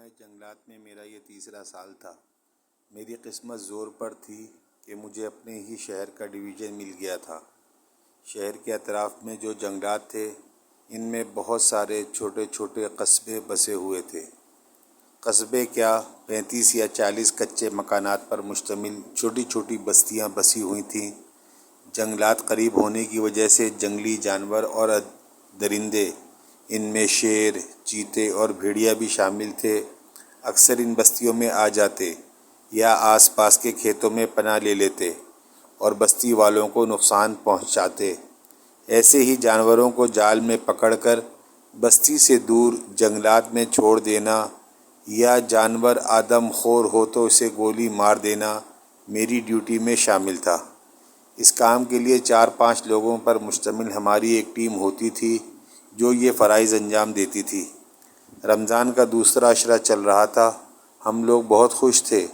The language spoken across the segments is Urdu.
محکمہ جنگلات میں میرا یہ تیسرا سال تھا۔ میری قسمت زور پر تھی کہ مجھے اپنے ہی شہر کا ڈویژن مل گیا تھا۔ شہر کے اطراف میں جو جنگلات تھے ان میں بہت سارے چھوٹے چھوٹے قصبے بسے ہوئے تھے۔ قصبے کیا، 35 یا 40 کچے مکانات پر مشتمل چھوٹی چھوٹی بستیاں بسی ہوئی تھیں۔ جنگلات قریب ہونے کی وجہ سے جنگلی جانور اور درندے، ان میں شیر، چیتے اور بھیڑیا بھی شامل تھے، اکثر ان بستیوں میں آ جاتے یا آس پاس کے کھیتوں میں پناہ لے لیتے اور بستی والوں کو نقصان پہنچاتے۔ ایسے ہی جانوروں کو جال میں پکڑ کر بستی سے دور جنگلات میں چھوڑ دینا یا جانور آدم خور ہو تو اسے گولی مار دینا میری ڈیوٹی میں شامل تھا۔ اس کام کے لیے 4-5 لوگوں پر مشتمل ہماری ایک ٹیم ہوتی تھی جو یہ فرائض انجام دیتی تھی۔ رمضان کا دوسرا عشرہ چل رہا تھا۔ ہم لوگ بہت خوش تھے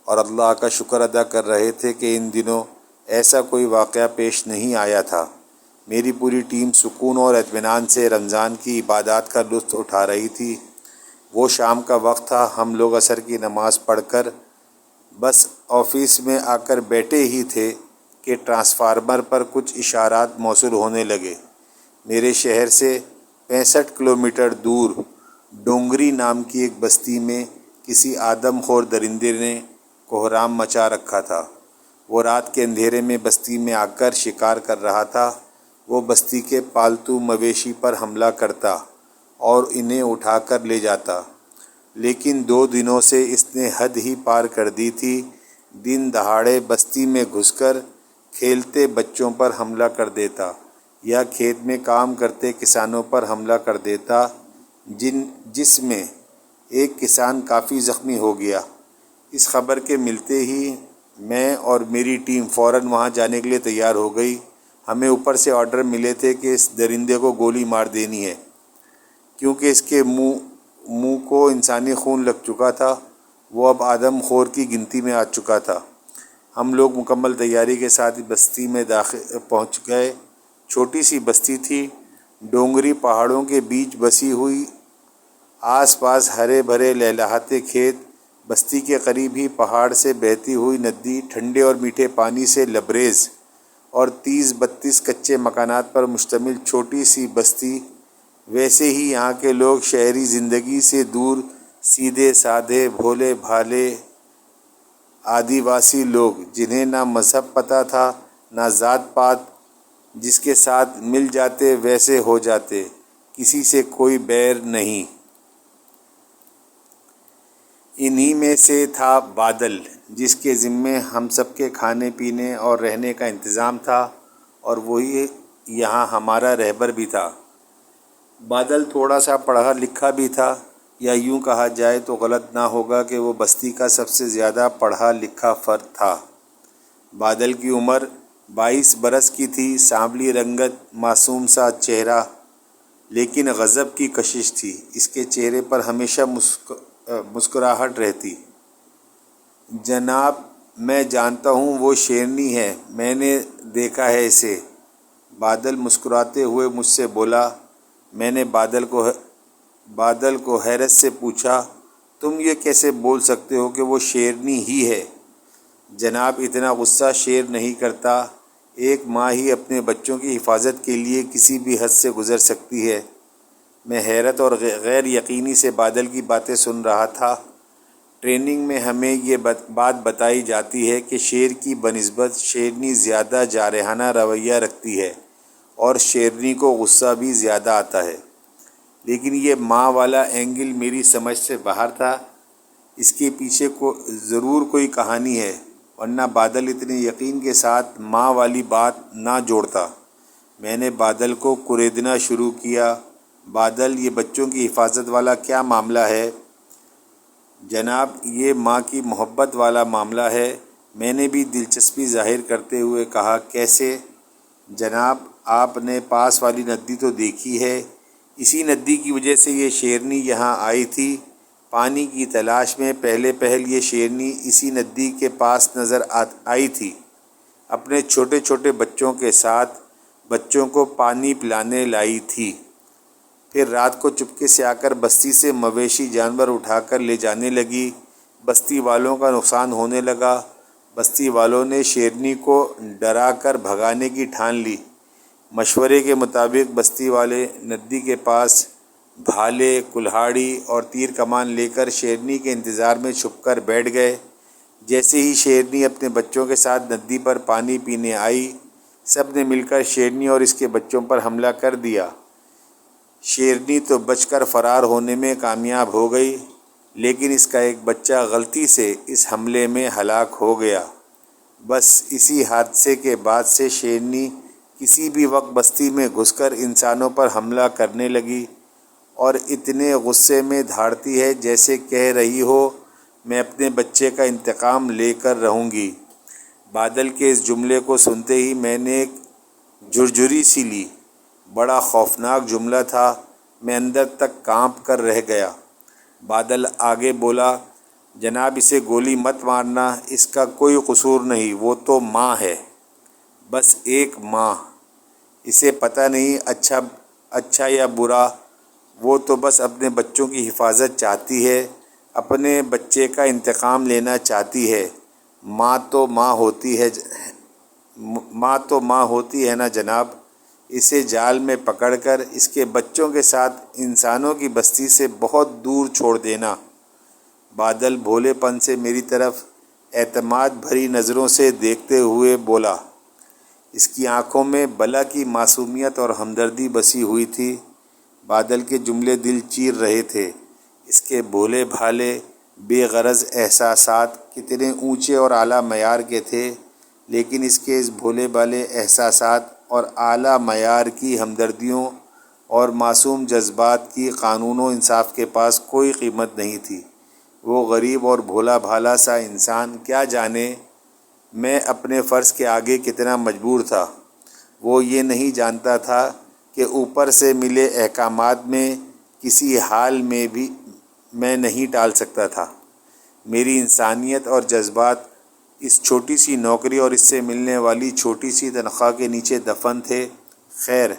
اور اللہ کا شکر ادا کر رہے تھے کہ ان دنوں ایسا کوئی واقعہ پیش نہیں آیا تھا۔ میری پوری ٹیم سکون اور اطمینان سے رمضان کی عبادات کا لطف اٹھا رہی تھی۔ وہ شام کا وقت تھا، ہم لوگ عصر کی نماز پڑھ کر بس آفس میں آ کر بیٹھے ہی تھے کہ ٹرانسفارمر پر کچھ اشارات موصول ہونے لگے۔ میرے شہر سے 65 کلومیٹر دور ڈونگری نام کی ایک بستی میں کسی آدم خور درندے نے کوہرام مچا رکھا تھا۔ وہ رات کے اندھیرے میں بستی میں آ کر شکار کر رہا تھا۔ وہ بستی کے پالتو مویشی پر حملہ کرتا اور انہیں اٹھا کر لے جاتا، لیکن 2 دنوں سے اس نے حد ہی پار کر دی تھی۔ دن دہاڑے بستی میں گھس کر کھیلتے بچوں پر حملہ کر دیتا یا کھیت میں کام کرتے کسانوں پر حملہ کر دیتا، جس میں ایک کسان کافی زخمی ہو گیا۔ اس خبر کے ملتے ہی میں اور میری ٹیم فوراً وہاں جانے کے لیے تیار ہو گئی۔ ہمیں اوپر سے آرڈر ملے تھے کہ اس درندے کو گولی مار دینی ہے، کیونکہ اس کے منہ کو انسانی خون لگ چکا تھا۔ وہ اب آدم خور کی گنتی میں آ چکا تھا۔ ہم لوگ مکمل تیاری کے ساتھ بستی میں پہنچ گئے۔ چھوٹی سی بستی تھی، ڈونگری پہاڑوں کے بیچ بسی ہوئی، آس پاس ہرے بھرے لہلہاتے کھیت، بستی کے قریب ہی پہاڑ سے بہتی ہوئی ندی، ٹھنڈے اور میٹھے پانی سے لبریز اور 30-32 کچے مکانات پر مشتمل چھوٹی سی بستی۔ ویسے ہی یہاں کے لوگ شہری زندگی سے دور، سیدھے سادھے، بھولے بھالے آدیواسی لوگ، جنہیں نہ مذہب پتہ تھا نہ ذات پات، جس کے ساتھ مل جاتے ویسے ہو جاتے، کسی سے کوئی بیر نہیں۔ انہی میں سے تھا بادل، جس کے ذمے ہم سب کے کھانے پینے اور رہنے کا انتظام تھا، اور وہی یہاں ہمارا رہبر بھی تھا۔ بادل تھوڑا سا پڑھا لکھا بھی تھا، یا یوں کہا جائے تو غلط نہ ہوگا کہ وہ بستی کا سب سے زیادہ پڑھا لکھا فرد تھا۔ بادل کی عمر 22 برس کی تھی، سانولی رنگت، معصوم سا چہرہ، لیکن غضب کی کشش تھی۔ اس کے چہرے پر ہمیشہ مسکراہٹ رہتی۔ جناب، میں جانتا ہوں وہ شیرنی ہے، میں نے دیکھا ہے اسے، بادل مسکراتے ہوئے مجھ سے بولا۔ میں نے بادل کو حیرت سے پوچھا، تم یہ کیسے بول سکتے ہو کہ وہ شیرنی ہی ہے؟ جناب، اتنا غصہ شیر نہیں کرتا۔ ایک ماں ہی اپنے بچوں کی حفاظت کے لیے کسی بھی حد سے گزر سکتی ہے۔ میں حیرت اور غیر یقینی سے بادل کی باتیں سن رہا تھا۔ ٹریننگ میں ہمیں یہ بات بتائی جاتی ہے کہ شیر کی بنسبت شیرنی زیادہ جارحانہ رویہ رکھتی ہے اور شیرنی کو غصہ بھی زیادہ آتا ہے، لیکن یہ ماں والا اینگل میری سمجھ سے باہر تھا۔ اس کے پیچھے ضرور کوئی کہانی ہے، ورنہ بادل اتنے یقین کے ساتھ ماں والی بات نہ جوڑتا۔ میں نے بادل کو کریدنا شروع کیا۔ بادل، یہ بچوں کی حفاظت والا کیا معاملہ ہے؟ جناب، یہ ماں کی محبت والا معاملہ ہے۔ میں نے بھی دلچسپی ظاہر کرتے ہوئے کہا، کیسے؟ جناب، آپ نے پاس والی ندی تو دیکھی ہے، اسی ندی کی وجہ سے یہ شیرنی یہاں آئی تھی۔ پانی کی تلاش میں پہل یہ شیرنی اسی ندی کے پاس نظر آئی تھی، اپنے چھوٹے چھوٹے بچوں کے ساتھ، بچوں کو پانی پلانے لائی تھی۔ پھر رات کو چپکے سے آ کر بستی سے مویشی جانور اٹھا کر لے جانے لگی۔ بستی والوں کا نقصان ہونے لگا۔ بستی والوں نے شیرنی کو ڈرا کر بھگانے کی ٹھان لی۔ مشورے کے مطابق بستی والے ندی کے پاس بھالے، کلہاڑی اور تیر کمان لے کر شیرنی کے انتظار میں چھپ کر بیٹھ گئے۔ جیسے ہی شیرنی اپنے بچوں کے ساتھ ندی پر پانی پینے آئی، سب نے مل کر شیرنی اور اس کے بچوں پر حملہ کر دیا۔ شیرنی تو بچ کر فرار ہونے میں کامیاب ہو گئی، لیکن اس کا ایک بچہ غلطی سے اس حملے میں ہلاک ہو گیا۔ بس اسی حادثے کے بعد سے شیرنی کسی بھی وقت بستی میں گھس کر انسانوں پر حملہ کرنے لگی اور اتنے غصے میں دھاڑتی ہے جیسے کہہ رہی ہو، میں اپنے بچے کا انتقام لے کر رہوں گی۔ بادل کے اس جملے کو سنتے ہی میں نے ایک جھرجھری سی لی۔ بڑا خوفناک جملہ تھا، میں اندر تک کانپ کر رہ گیا۔ بادل آگے بولا، جناب اسے گولی مت مارنا، اس کا کوئی قصور نہیں، وہ تو ماں ہے، بس ایک ماں، اسے پتہ نہیں اچھا یا برا، وہ تو بس اپنے بچوں کی حفاظت چاہتی ہے، اپنے بچے کا انتقام لینا چاہتی ہے۔ ماں تو ماں ہوتی ہے نا جناب، اسے جال میں پکڑ کر اس کے بچوں کے ساتھ انسانوں کی بستی سے بہت دور چھوڑ دینا۔ بادل بھولے پن سے میری طرف اعتماد بھری نظروں سے دیکھتے ہوئے بولا۔ اس کی آنکھوں میں بلا کی معصومیت اور ہمدردی بسی ہوئی تھی۔ بادل کے جملے دل چیر رہے تھے۔ اس کے بھولے بھالے بے غرض احساسات کتنے اونچے اور اعلیٰ معیار کے تھے، لیکن اس کے اس بھولے بھالے احساسات اور اعلیٰ معیار کی ہمدردیوں اور معصوم جذبات کی قانون و انصاف کے پاس کوئی قیمت نہیں تھی۔ وہ غریب اور بھولا بھالا سا انسان کیا جانے میں اپنے فرض کے آگے کتنا مجبور تھا۔ وہ یہ نہیں جانتا تھا کہ اوپر سے ملے احکامات میں کسی حال میں بھی میں نہیں ٹال سکتا تھا۔ میری انسانیت اور جذبات اس چھوٹی سی نوکری اور اس سے ملنے والی چھوٹی سی تنخواہ کے نیچے دفن تھے۔ خیر،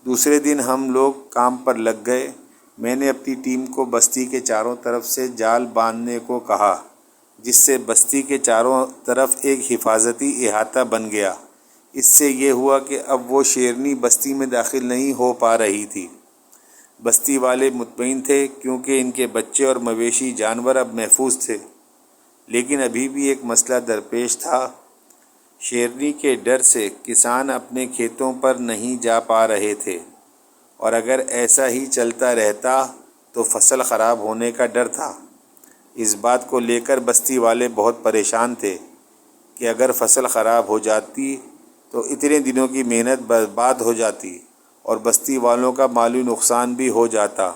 دوسرے دن ہم لوگ کام پر لگ گئے۔ میں نے اپنی ٹیم کو بستی کے چاروں طرف سے جال باندھنے کو کہا، جس سے بستی کے چاروں طرف ایک حفاظتی احاطہ بن گیا۔ اس سے یہ ہوا کہ اب وہ شیرنی بستی میں داخل نہیں ہو پا رہی تھی۔ بستی والے مطمئن تھے کیونکہ ان کے بچے اور مویشی جانور اب محفوظ تھے، لیکن ابھی بھی ایک مسئلہ درپیش تھا۔ شیرنی کے ڈر سے کسان اپنے کھیتوں پر نہیں جا پا رہے تھے، اور اگر ایسا ہی چلتا رہتا تو فصل خراب ہونے کا ڈر تھا۔ اس بات کو لے کر بستی والے بہت پریشان تھے کہ اگر فصل خراب ہو جاتی تو اتنے دنوں کی محنت برباد ہو جاتی اور بستی والوں کا مالی نقصان بھی ہو جاتا۔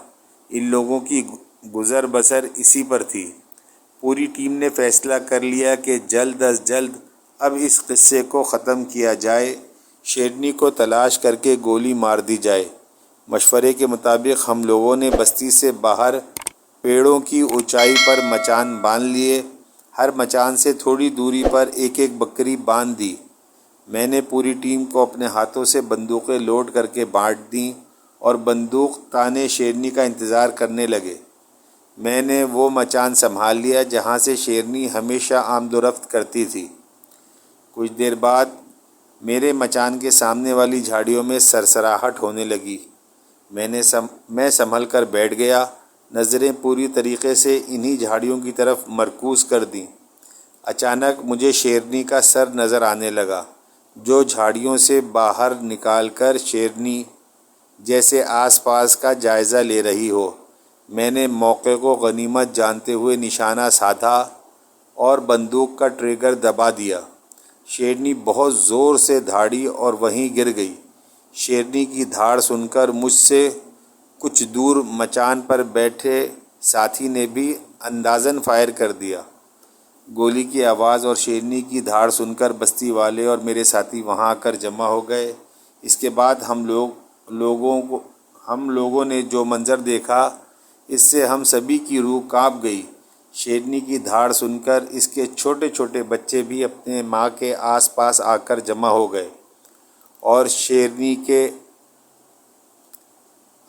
ان لوگوں کی گزر بسر اسی پر تھی۔ پوری ٹیم نے فیصلہ کر لیا کہ جلد از جلد اب اس قصے کو ختم کیا جائے، شیرنی کو تلاش کر کے گولی مار دی جائے۔ مشورے کے مطابق ہم لوگوں نے بستی سے باہر پیڑوں کی اونچائی پر مچان باندھ لیے۔ ہر مچان سے تھوڑی دوری پر ایک ایک بکری باندھ دی۔ میں نے پوری ٹیم کو اپنے ہاتھوں سے بندوقیں لوڈ کر کے بانٹ دیں اور بندوق تانے شیرنی کا انتظار کرنے لگے۔ میں نے وہ مچان سنبھال لیا جہاں سے شیرنی ہمیشہ آمد و رفت کرتی تھی۔ کچھ دیر بعد میرے مچان کے سامنے والی جھاڑیوں میں سرسراہٹ ہونے لگی۔ میں سنبھل کر بیٹھ گیا، نظریں پوری طریقے سے انہی جھاڑیوں کی طرف مرکوز کر دیں۔ اچانک مجھے شیرنی کا سر نظر آنے لگا، جو جھاڑیوں سے باہر نکال کر شیرنی جیسے آس پاس کا جائزہ لے رہی ہو۔ میں نے موقع کو غنیمت جانتے ہوئے نشانہ سادھا اور بندوق کا ٹریگر دبا دیا۔ شیرنی بہت زور سے دھاڑی اور وہیں گر گئی۔ شیرنی کی دھاڑ سن کر مجھ سے کچھ دور مچان پر بیٹھے ساتھی نے بھی اندازاً فائر کر دیا۔ گولی کی آواز اور شیرنی کی دھاڑ سن کر بستی والے اور میرے ساتھی وہاں آ کر جمع ہو گئے۔ اس کے بعد ہم لوگوں نے جو منظر دیکھا، اس سے ہم سبھی کی روح کانپ گئی۔ شیرنی کی دھاڑ سن کر اس کے چھوٹے چھوٹے بچے بھی اپنے ماں کے آس پاس آ کر جمع ہو گئے اور شیرنی کے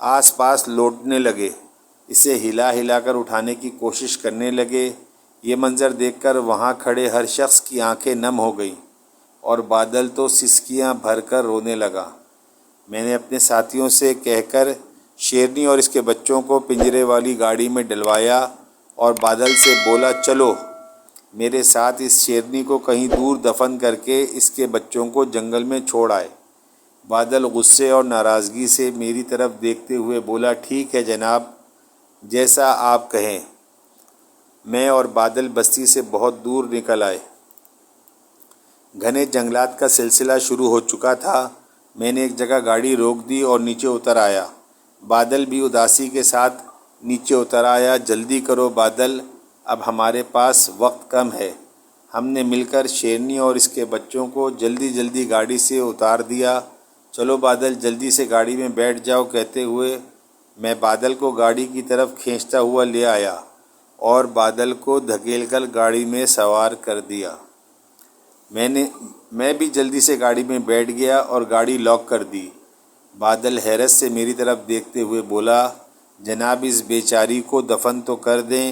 آس پاس لوٹنے لگے، اسے ہلا ہلا کر اٹھانے کی کوشش کرنے لگے۔ یہ منظر دیکھ کر وہاں کھڑے ہر شخص کی آنکھیں نم ہو گئیں اور بادل تو سسکیاں بھر کر رونے لگا۔ میں نے اپنے ساتھیوں سے کہہ کر شیرنی اور اس کے بچوں کو پنجرے والی گاڑی میں ڈلوایا اور بادل سے بولا، چلو میرے ساتھ اس شیرنی کو کہیں دور دفن کر کے اس کے بچوں کو جنگل میں چھوڑ آئے۔ بادل غصے اور ناراضگی سے میری طرف دیکھتے ہوئے بولا، ٹھیک ہے جناب، جیسا آپ کہیں۔ میں اور بادل بستی سے بہت دور نکل آئے۔ گھنے جنگلات کا سلسلہ شروع ہو چکا تھا۔ میں نے ایک جگہ گاڑی روک دی اور نیچے اتر آیا۔ بادل بھی اداسی کے ساتھ نیچے اتر آیا۔ جلدی کرو بادل، اب ہمارے پاس وقت کم ہے۔ ہم نے مل کر شیرنی اور اس کے بچوں کو جلدی جلدی گاڑی سے اتار دیا۔ چلو بادل، جلدی سے گاڑی میں بیٹھ جاؤ، کہتے ہوئے میں بادل کو گاڑی کی طرف کھینچتا ہوا لے آیا اور بادل کو دھکیل کر گاڑی میں سوار کر دیا۔ میں بھی جلدی سے گاڑی میں بیٹھ گیا اور گاڑی لاک کر دی۔ بادل حیرت سے میری طرف دیکھتے ہوئے بولا، جناب اس بیچاری کو دفن تو کر دیں۔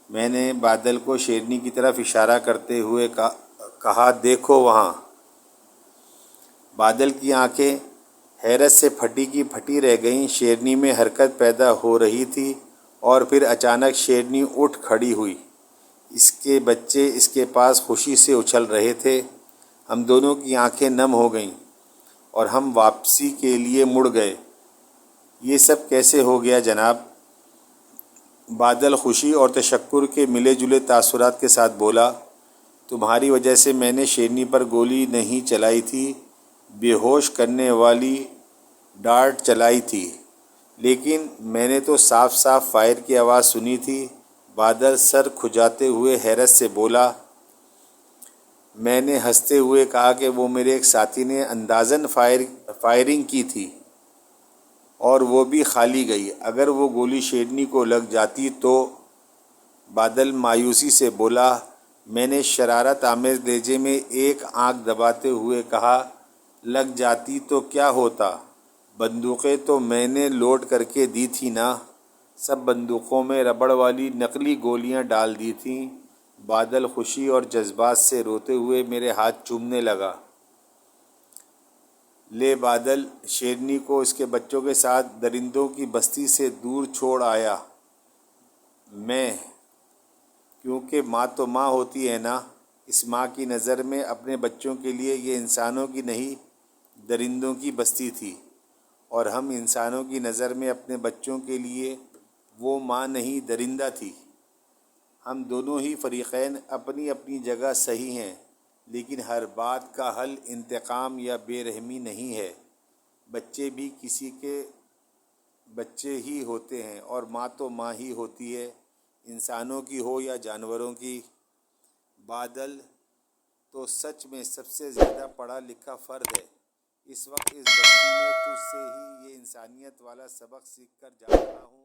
میں نے بادل کو شیرنی کی طرف اشارہ کرتے ہوئے کہا، دیکھو وہاں۔ بادل کی آنکھیں حیرت سے پھٹی کی پھٹی رہ گئیں۔ شیرنی میں حرکت پیدا ہو رہی تھی اور پھر اچانک شیرنی اٹھ کھڑی ہوئی۔ اس کے بچے اس کے پاس خوشی سے اچھل رہے تھے۔ ہم دونوں کی آنکھیں نم ہو گئیں اور ہم واپسی کے لیے مڑ گئے۔ یہ سب کیسے ہو گیا جناب؟ بادل خوشی اور تشکر کے ملے جلے تاثرات کے ساتھ بولا، تمہاری وجہ سے میں نے شیرنی پر گولی نہیں چلائی تھی، بے ہوش کرنے والی ڈارٹ چلائی تھی، لیکن میں نے تو صاف صاف فائر کی آواز سنی تھی۔ بادل سر کھجاتے ہوئے حیرت سے بولا۔ میں نے ہنستے ہوئے کہا کہ وہ میرے ایک ساتھی نے اندازاً فائرنگ کی تھی اور وہ بھی خالی گئی۔ اگر وہ گولی شیرنی کو لگ جاتی تو؟ بادل مایوسی سے بولا۔ میں نے شرارت آمیز لہجے میں ایک آنکھ دباتے ہوئے کہا، لگ جاتی تو کیا ہوتا؟ بندوقیں تو میں نے لوڈ کر کے دی تھی نا، سب بندوقوں میں ربڑ والی نقلی گولیاں ڈال دی تھیں۔ بادل خوشی اور جذبات سے روتے ہوئے میرے ہاتھ چومنے لگا۔ لے بادل، شیرنی کو اس کے بچوں کے ساتھ درندوں کی بستی سے دور چھوڑ آیا میں، کیونکہ ماں تو ماں ہوتی ہے نا۔ اس ماں کی نظر میں اپنے بچوں کے لیے یہ انسانوں کی نہیں درندوں کی بستی تھی، اور ہم انسانوں کی نظر میں اپنے بچوں کے لیے وہ ماں نہیں درندہ تھی۔ ہم دونوں ہی فریقین اپنی اپنی جگہ صحیح ہیں، لیکن ہر بات کا حل انتقام یا بے رحمی نہیں ہے۔ بچے بھی کسی کے بچے ہی ہوتے ہیں اور ماں تو ماں ہی ہوتی ہے، انسانوں کی ہو یا جانوروں کی۔ بادل تو سچ میں سب سے زیادہ پڑھا لکھا فرد ہے۔ اس وقت اس بستی میں تجھ سے ہی یہ انسانیت والا سبق سیکھ کر جا رہا ہوں۔